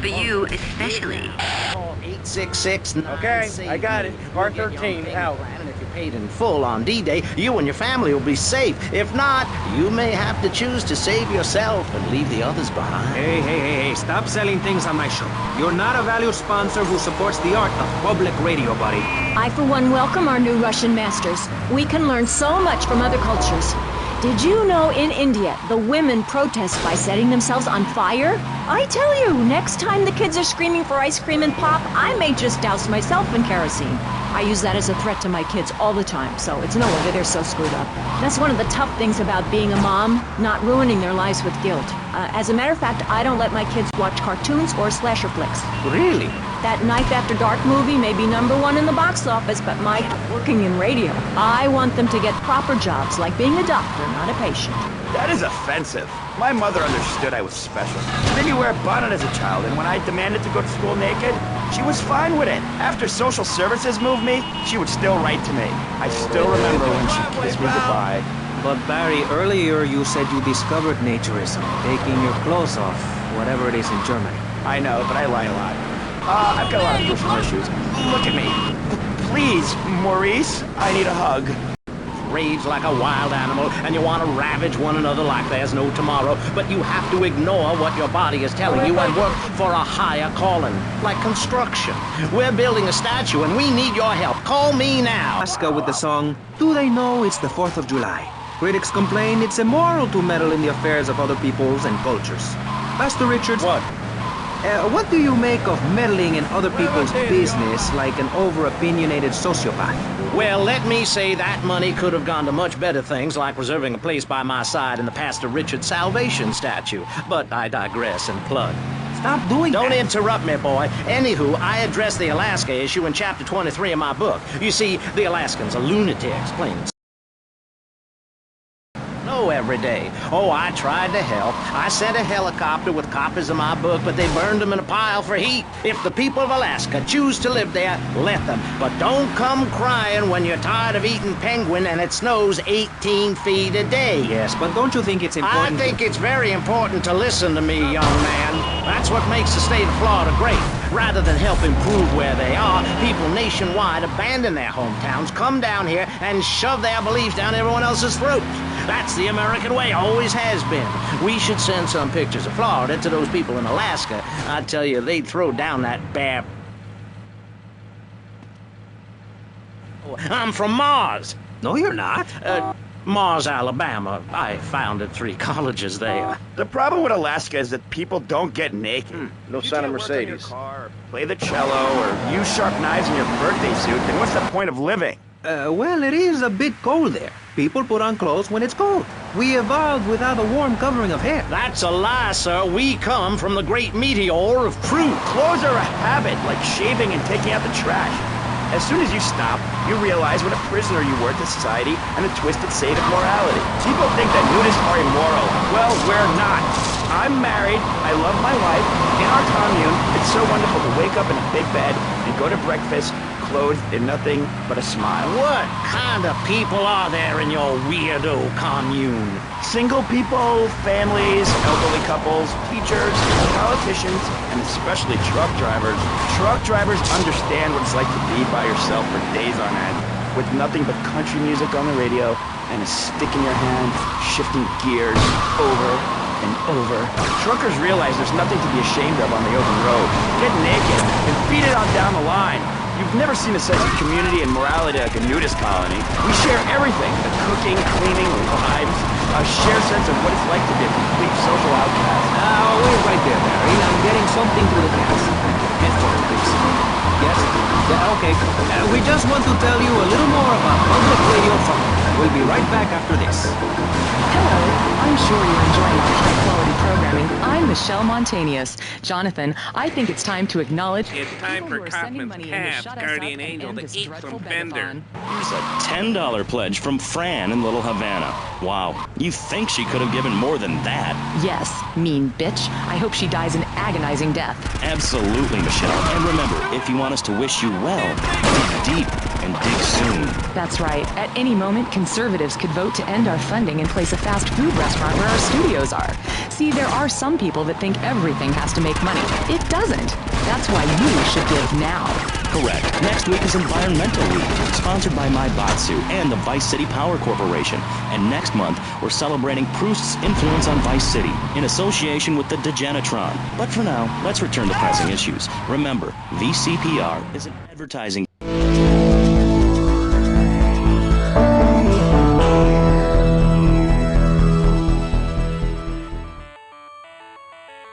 for you especially. 866. Okay, I got it. Car 13, out. And if you paid in full on D-Day, you and your family will be safe. If not, you may have to choose to save yourself and leave the others behind. Hey, stop selling things on my show. You're not a valued sponsor who supports the art of public radio, buddy. I, for one, welcome our new Russian masters. We can learn so much from other cultures. Did you know in India, the women protest by setting themselves on fire? I tell you, next time the kids are screaming for ice cream and pop, I may just douse myself in kerosene. I use that as a threat to my kids all the time, so it's no wonder they're so screwed up. That's one of the tough things about being a mom, not ruining their lives with guilt. As a matter of fact, I don't let my kids watch cartoons or slasher flicks. Really? That Knife After Dark movie may be #1 in the box office, but Mike, working in radio, I want them to get proper jobs, like being a doctor, not a patient. That is offensive. My mother understood I was special. She made me wear a bonnet as a child, and when I demanded to go to school naked, she was fine with it. After social services moved me, she would still write to me. I still remember when she kissed me goodbye. But Barry, earlier you said you discovered naturism, taking your clothes off, whatever it is in Germany. I know, but I lie a lot. I've got a lot of personal issues. Look at me. Please, Maurice, I need a hug. Rage like a wild animal, and you want to ravage one another like there's no tomorrow, but you have to ignore what your body is telling you and work for a higher calling, like construction. We're building a statue, and we need your help. Call me now. Alaska with the song, Do They Know It's the 4th of July? Critics complain it's immoral to meddle in the affairs of other peoples and cultures. Pastor Richards, what do you make of meddling in other people's business like an over-opinionated sociopath? Well, let me say that money could have gone to much better things, like reserving a place by my side in the Pastor Richard Salvation statue. But I digress and plug. Stop doing that. Don't interrupt me, boy. Anywho, I address the Alaska issue in chapter 23 of my book. You see, the Alaskans are lunatics, plain and every day. Oh, I tried to help. I sent a helicopter with copies of my book, but they burned them in a pile for heat. If the people of Alaska choose to live there, let them. But don't come crying when you're tired of eating penguin and it snows 18 feet a day. Yes, but don't you think it's important? I think it's very important to listen to me, young man. That's what makes the state of Florida great. Rather than help improve where they are, people nationwide abandon their hometowns, come down here, and shove their beliefs down everyone else's throats. That's the American way, always has been. We should send some pictures of Florida to those people in Alaska. I tell you, they'd throw down that bear. I'm from Mars. No, you're not. Mars, Alabama. I founded 3 colleges there. The problem with Alaska is that people don't get naked. No sign of Mercedes. Car, play the cello, or use sharp knives in your birthday suit, then what's the point of living? Well, it is a bit cold there. People put on clothes when it's cold. We evolved without a warm covering of hair. That's a lie, sir. We come from the great meteor of truth. Clothes are a habit, like shaving and taking out the trash. As soon as you stop, you realize what a prisoner you were to society and the twisted state of morality. People think that nudists are immoral. Well, we're not. I'm married, I love my wife. In our commune, it's so wonderful to wake up in a big bed and go to breakfast clothed in nothing but a smile. What kind of people are there in your weirdo commune? Single people, families, elderly couples, teachers, politicians, and especially truck drivers. Truck drivers understand what it's like to be by yourself for days on end, with nothing but country music on the radio and a stick in your hand, shifting gears over and over. Truckers realize there's nothing to be ashamed of on the open road. Get naked and beat it on down the line. You've never seen a sense of community and morality like a nudist colony. We share everything, the cooking, cleaning, lives, a shared sense of what it's like to be a complete social outcast. Wait right there, Barry. I'm getting something through the cats. Headphones, please. Yes? Yeah, okay. We just want to tell you a little more about public radio fun. We'll be right back after this. Hello. I'm sure you're enjoying our high-quality programming. I'm Michelle Montanius. Jonathan, I think it's time to acknowledge... It's time for Kaufman's Cabs, Guardian Angel, the geek from Bender. Here's a $10 pledge from Fran in Little Havana. Wow, you think she could have given more than that? Yes, mean bitch. I hope she dies an agonizing death. Absolutely, Michelle. And remember, if you want us to wish you well, dig deep and dig soon. That's right. At any moment, conservatives could vote to end our funding and place a fast food restaurant where our studios are. See, there are some people that think everything has to make money. It doesn't. That's why you should give now. Correct. Next week is Environmental Week, sponsored by My Batsu and the Vice City Power Corporation. And next month, we're celebrating Proust's influence on Vice City in association with the Degenitron. But for now, let's return to pressing issues. Remember, VCPR is an advertising...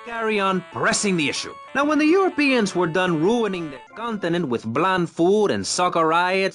Carry on pressing the issue. Now, when the Europeans were done ruining their continent with bland food and soccer riots,